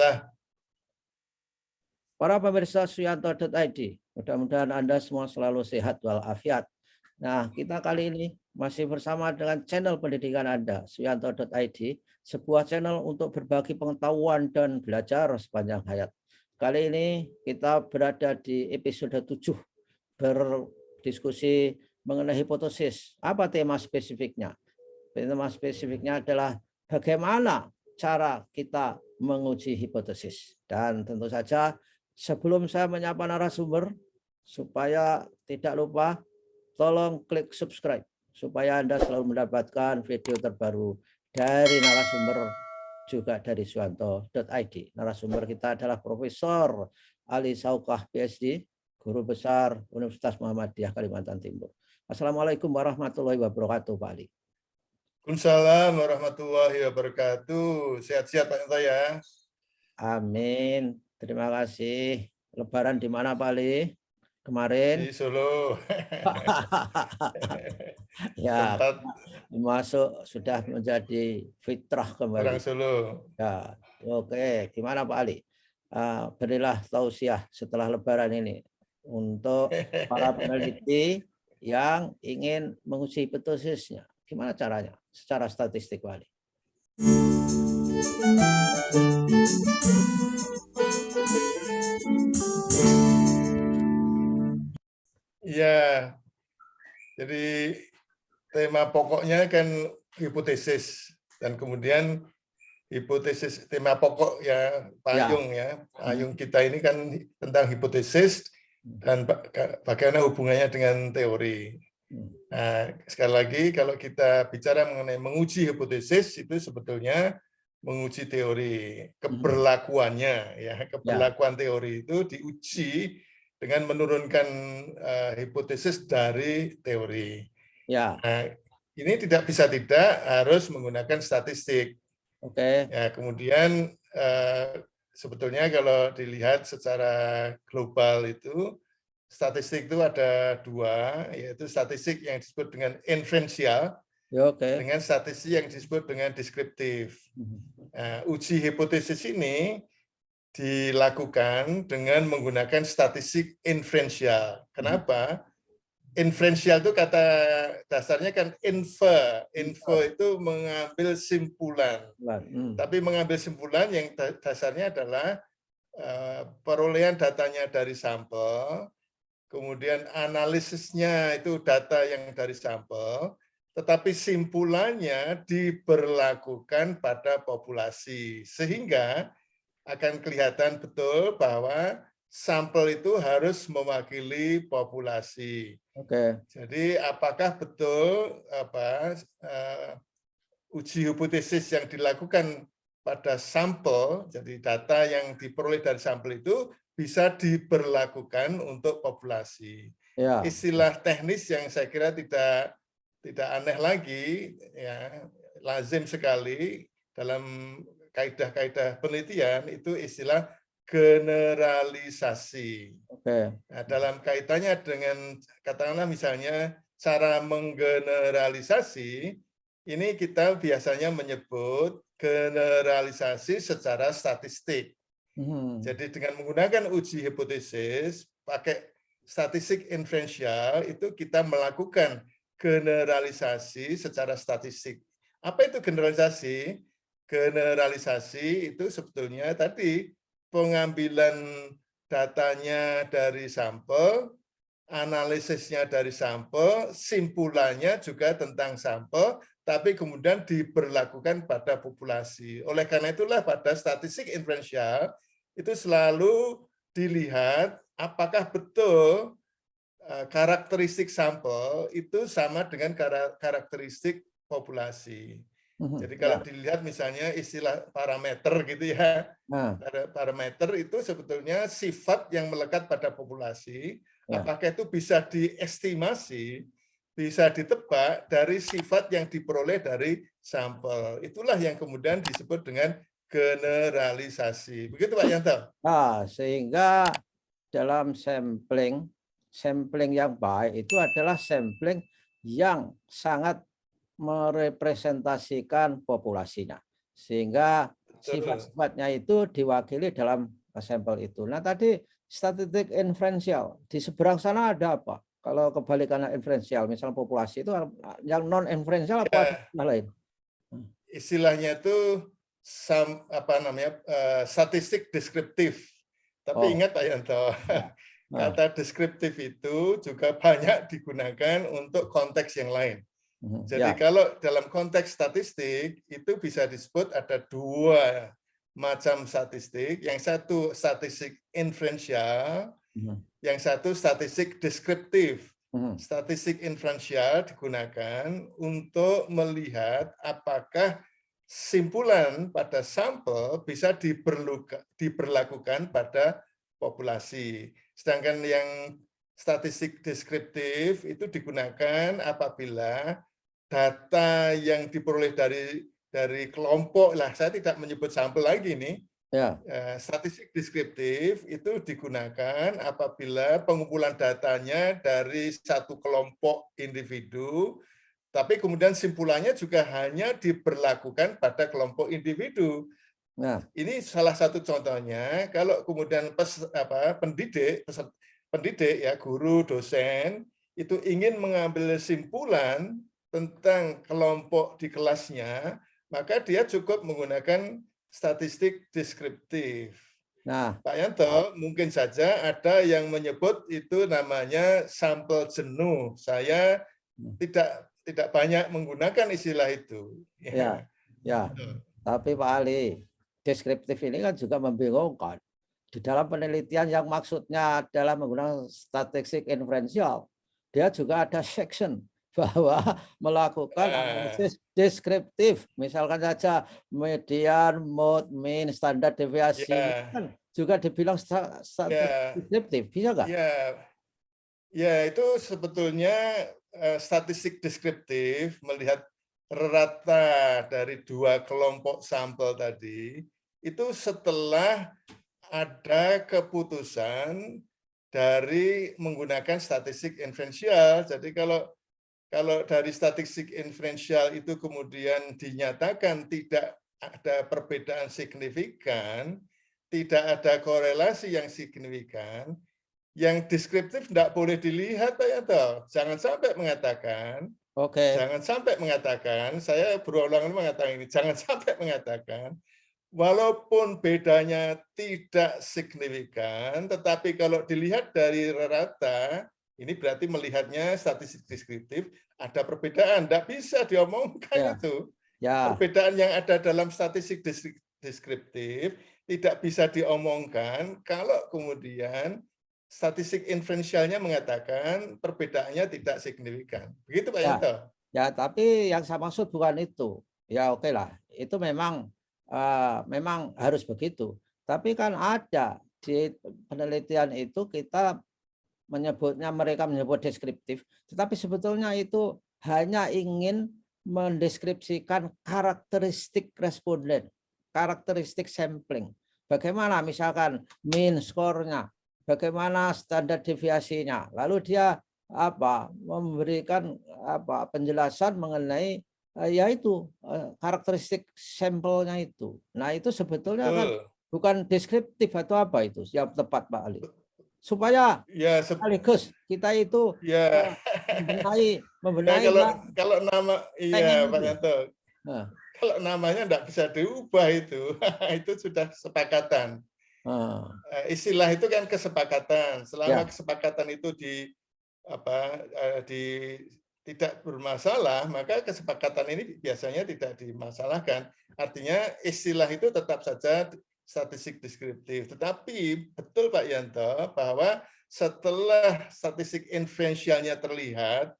Bismillah. Para pemirsa Suyanto.id, mudah-mudahan Anda semua selalu sehat walafiat. Nah, kita kali ini masih bersama dengan channel pendidikan Anda, Suyanto.id, sebuah channel untuk berbagi pengetahuan dan belajar sepanjang hayat. Kali ini kita berada di episode 7, berdiskusi mengenai hipotesis. Apa tema spesifiknya? Tema spesifiknya adalah bagaimana cara kita menguji hipotesis. Dan tentu saja sebelum saya menyapa narasumber, supaya tidak lupa, tolong klik subscribe supaya Anda selalu mendapatkan video terbaru dari narasumber, juga dari Suyanto.id. Narasumber kita adalah Profesor Ali Saukah, PhD, Guru Besar Universitas Muhammadiyah Kalimantan Timur. Assalamualaikum warahmatullahi wabarakatuh, Pak Ali. Waalaikumsalam warahmatullahi wabarakatuh. Sehat-sehat Pak Yanto ya. Amin. Terima kasih. Lebaran di mana, Pak Ali? Kemarin? Di Solo. Ya, Tempat masuk sudah menjadi fitrah orang kembali. Solo. Ya, oke. Gimana Pak Ali? Berilah tausiah setelah Lebaran ini untuk para peneliti yang ingin menguji hipotesisnya. Gimana caranya? Secara statistik, Pak Ali. Iya, jadi tema pokoknya kan hipotesis, dan kemudian hipotesis tema pokok ya, payung ya, payung kita ini kan tentang hipotesis dan bagaimana hubungannya dengan teori. Nah, sekali lagi kalau kita bicara mengenai menguji hipotesis, itu sebetulnya menguji teori, keberlakuannya ya, keberlakuan teori itu diuji dengan menurunkan hipotesis dari teori. Ya. Nah, ini tidak bisa tidak harus menggunakan statistik. Oke. Ya, kemudian sebetulnya kalau dilihat secara global itu statistik itu ada dua, yaitu statistik yang disebut dengan inferensial, dengan statistik yang disebut dengan deskriptif. Nah, uji hipotesis ini dilakukan dengan menggunakan statistik inferensial. Kenapa? Inferensial itu kata dasarnya kan infer. Infer itu mengambil simpulan. Tapi mengambil simpulan yang dasarnya adalah perolehan datanya dari sampel, kemudian analisisnya itu data yang dari sampel, tetapi simpulannya diberlakukan pada populasi. Sehingga akan kelihatan betul bahwa sampel itu harus mewakili populasi. Jadi apakah betul uji hipotesis yang dilakukan pada sampel, jadi data yang diperoleh dari sampel itu bisa diberlakukan untuk populasi. Ya. Istilah teknis yang saya kira tidak aneh lagi, ya, lazim sekali dalam kaidah-kaidah penelitian itu istilah generalisasi. Nah, dalam kaitannya dengan katakanlah misalnya cara menggeneralisasi, ini kita biasanya menyebut generalisasi secara statistik. Jadi dengan menggunakan uji hipotesis pakai statistik inferensial itu kita melakukan generalisasi secara statistik. Apa itu generalisasi? Generalisasi itu sebetulnya tadi pengambilan datanya dari sampel, analisisnya dari sampel, simpulannya juga tentang sampel, tapi kemudian diberlakukan pada populasi. Oleh karena itulah pada statistik inferensial itu selalu dilihat apakah betul karakteristik sampel itu sama dengan karakteristik populasi. Jadi kalau dilihat misalnya istilah parameter gitu ya, parameter itu sebetulnya sifat yang melekat pada populasi, apakah itu bisa diestimasi, bisa ditebak dari sifat yang diperoleh dari sampel. Itulah yang kemudian disebut dengan generalisasi. Begitu Pak Yanto? Nah, sehingga dalam sampling yang baik itu adalah sampling yang sangat merepresentasikan populasinya. Sehingga sifat-sifatnya itu diwakili dalam sampel itu. Nah tadi statistik inferensial di seberang sana ada apa? Kalau kebalikannya inferensial, misal populasi itu yang non inferensial apa ada Ya, istilah lain? istilahnya itu statistik deskriptif. Tapi Oh, ingat Pak Yanto, ya. Nah, kata deskriptif itu juga banyak digunakan untuk konteks yang lain. Jadi ya. kalau dalam konteks statistik itu bisa disebut ada dua macam statistik. Yang satu statistik inferensial, yang satu statistik deskriptif. Statistik inferensial digunakan untuk melihat apakah simpulan pada sampel bisa diberlakukan pada populasi. Sedangkan yang statistik deskriptif itu digunakan apabila data yang diperoleh dari kelompok, lah saya tidak menyebut sampel lagi nih. Ya. Statistik deskriptif itu digunakan apabila pengumpulan datanya dari satu kelompok individu, tapi kemudian simpulannya juga hanya diberlakukan pada kelompok individu. Nah, ini salah satu contohnya. Kalau kemudian pendidik ya, guru, dosen itu ingin mengambil simpulan tentang kelompok di kelasnya, maka dia cukup menggunakan statistik deskriptif. nah, Pak Yanto, mungkin saja ada yang menyebut itu namanya sampel jenuh. Saya tidak banyak menggunakan istilah itu. ya, ya. Tapi Pak Ali, deskriptif ini kan juga membingungkan. Di dalam penelitian yang maksudnya adalah menggunakan statistik inferensial, dia juga ada section bahwa melakukan analisis deskriptif, misalkan saja median, mode, mean, standar deviasi, kan juga dibilang statistik deskriptif, bisa nggak? Ya, itu sebetulnya statistik deskriptif melihat rata dari dua kelompok sampel tadi itu setelah ada keputusan dari menggunakan statistik inferensial. Jadi kalau dari statistik inferensial itu kemudian dinyatakan tidak ada perbedaan signifikan, tidak ada korelasi yang signifikan, yang deskriptif tidak boleh dilihat, Pak Yanto. Jangan sampai mengatakan, saya berulang-ulang mengatakan ini, jangan sampai mengatakan, walaupun bedanya tidak signifikan, tetapi kalau dilihat dari rata, ini berarti melihatnya statistik deskriptif, ada perbedaan. Tidak bisa diomongkan itu. Perbedaan yang ada dalam statistik deskriptif tidak bisa diomongkan kalau kemudian statistik inferensialnya mengatakan perbedaannya tidak signifikan. Begitu Pak Yanto? Ya, tapi yang saya maksud bukan itu. Ya oke lah, itu memang harus begitu. Tapi kan ada di penelitian itu kita mereka menyebut deskriptif, tetapi sebetulnya itu hanya ingin mendeskripsikan karakteristik responden, karakteristik sampling. Bagaimana misalkan mean score-nya, bagaimana standar deviasinya. Lalu dia memberikan penjelasan mengenai yaitu karakteristik sampelnya itu. Nah, itu sebetulnya kan bukan deskriptif atau apa itu yang tepat Pak Ali. Supaya sekaligus kita itu membenahi kalau nama Pak Yanto. Kalau namanya tidak bisa diubah itu sudah kesepakatan. Istilah itu kan kesepakatan. Selama kesepakatan itu tidak bermasalah, maka kesepakatan ini biasanya tidak dimasalahkan. Artinya istilah itu tetap saja statistik deskriptif. Tetapi betul Pak Yanto bahwa setelah statistik inferensialnya terlihat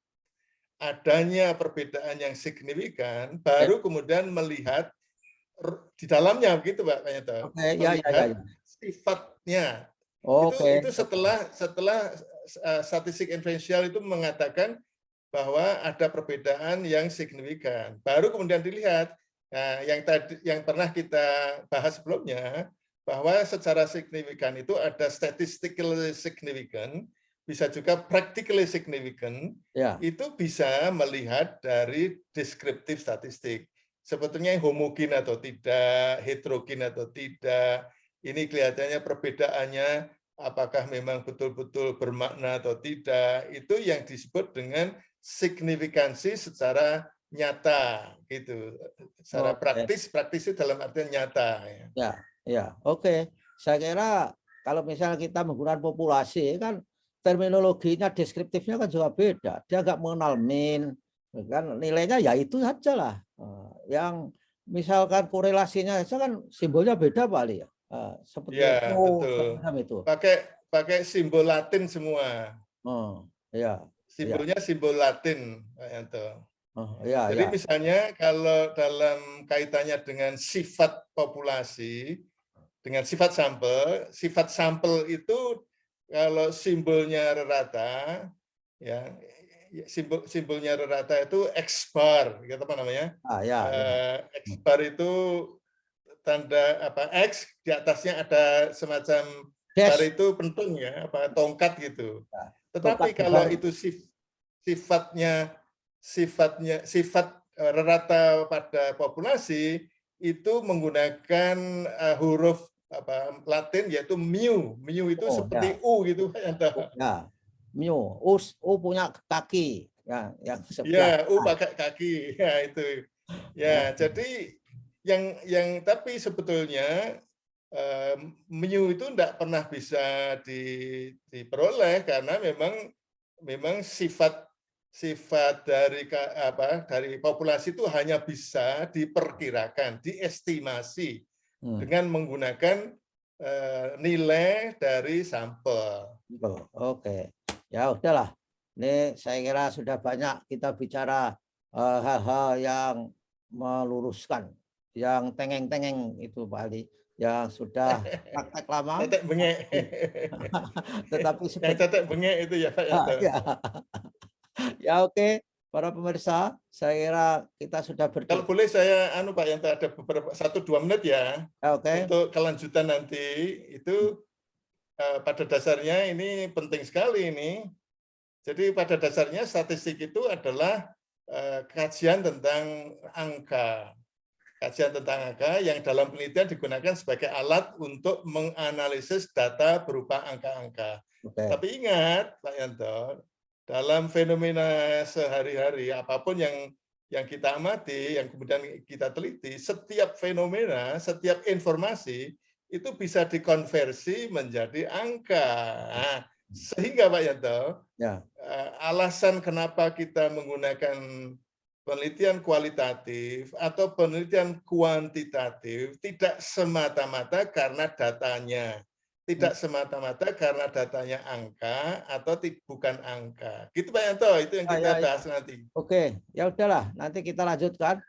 adanya perbedaan yang signifikan, baru kemudian melihat di dalamnya, begitu Pak Yanto, melihat sifatnya. Itu setelah statistik inferensial itu mengatakan bahwa ada perbedaan yang signifikan, baru kemudian dilihat. Nah, yang pernah kita bahas sebelumnya, bahwa secara signifikan itu ada statistically significant, bisa juga practically significant, itu bisa melihat dari deskriptif statistik. sebetulnya homogen atau tidak, heterogen atau tidak. Ini kelihatannya perbedaannya apakah memang betul-betul bermakna atau tidak. Itu yang disebut dengan signifikansi secara nyata gitu. Secara praktis itu dalam artian nyata ya. Ya, oke. Saya kira kalau misalnya kita menggunakan populasi kan terminologinya deskriptifnya kan juga beda. Dia nggak mengenal mean, kan nilainya ya itu saja lah. Yang misalkan korelasinya saja kan simbolnya beda kali ya. Seperti ya, betul. itu. Pakai simbol Latin semua. Ya. Simbolnya simbol Latin, Pak Yanto. Jadi Ya. misalnya kalau dalam kaitannya dengan sifat populasi, dengan sifat sampel itu kalau simbolnya rata, ya simbolnya rata itu X bar, gitu apa namanya? X bar itu tanda apa X di atasnya ada semacam bar itu pentung ya, apa tongkat gitu. Tetapi kalau itu sifat rata pada populasi itu menggunakan huruf Latin yaitu mu. Mu itu seperti U gitu ya. Mu, U punya kaki ya, yang sebelah. Ya, U pakai kaki. Ya itu. Ya, jadi yang tapi sebetulnya mu itu tidak pernah bisa diperoleh karena memang sifat dari populasi itu hanya bisa diperkirakan, diestimasi dengan menggunakan nilai dari sampel. Oke, ya udahlah. Ini saya kira sudah banyak kita bicara hal-hal yang meluruskan, yang tengeng-tengeng itu Pak Ali, yang sudah praktek lama. Tetek bengek. Tetapi yang tetek bengek itu ya Pak Yanto. Ya oke, para pemirsa, saya kira kita sudah Kalau boleh saya Pak Yanto ada beberapa 1-2 menit ya. Oke. Untuk kelanjutan nanti itu pada dasarnya ini penting sekali ini. Jadi pada dasarnya statistik itu adalah kajian tentang angka. Kajian tentang angka yang dalam penelitian digunakan sebagai alat untuk menganalisis data berupa angka-angka. Tapi ingat Pak Yanto, dalam fenomena sehari-hari apapun yang kita amati, yang kemudian kita teliti, setiap fenomena, setiap informasi itu bisa dikonversi menjadi angka. Nah, sehingga Pak Yanto, alasan kenapa kita menggunakan penelitian kualitatif atau penelitian kuantitatif tidak semata-mata karena datanya. Tidak semata-mata karena datanya angka atau bukan angka. Gitu Pak Yanto, itu yang kita bahas nanti. Oke, ya udahlah, nanti kita lanjutkan.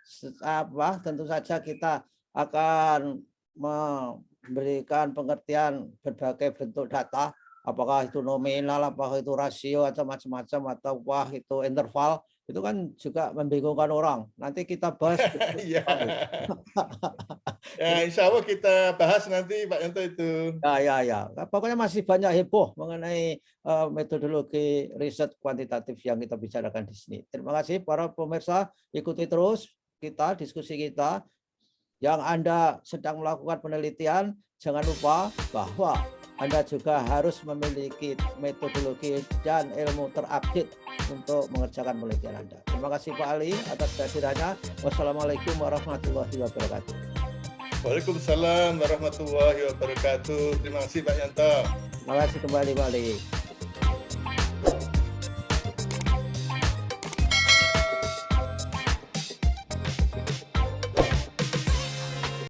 Tentu saja kita akan memberikan pengertian berbagai bentuk data, apakah itu nominal, apakah itu rasio atau macam-macam, atau itu interval. Itu kan juga membingungkan orang. Nanti kita bahas. Ya, insya Allah kita bahas nanti Pak Yanto itu. Ya. Pokoknya masih banyak heboh mengenai metodologi riset kuantitatif yang kita bicarakan di sini. Terima kasih para pemirsa. Ikuti terus diskusi kita. Yang Anda sedang melakukan penelitian, jangan lupa bahwa Anda juga harus memiliki metodologi dan ilmu terupdate untuk mengerjakan penelitian Anda. Terima kasih Pak Ali atas kehadirannya. Wassalamualaikum warahmatullahi wabarakatuh. Waalaikumsalam warahmatullahi wabarakatuh. Terima kasih Pak Yanto. Terima kasih kembali Pak Ali.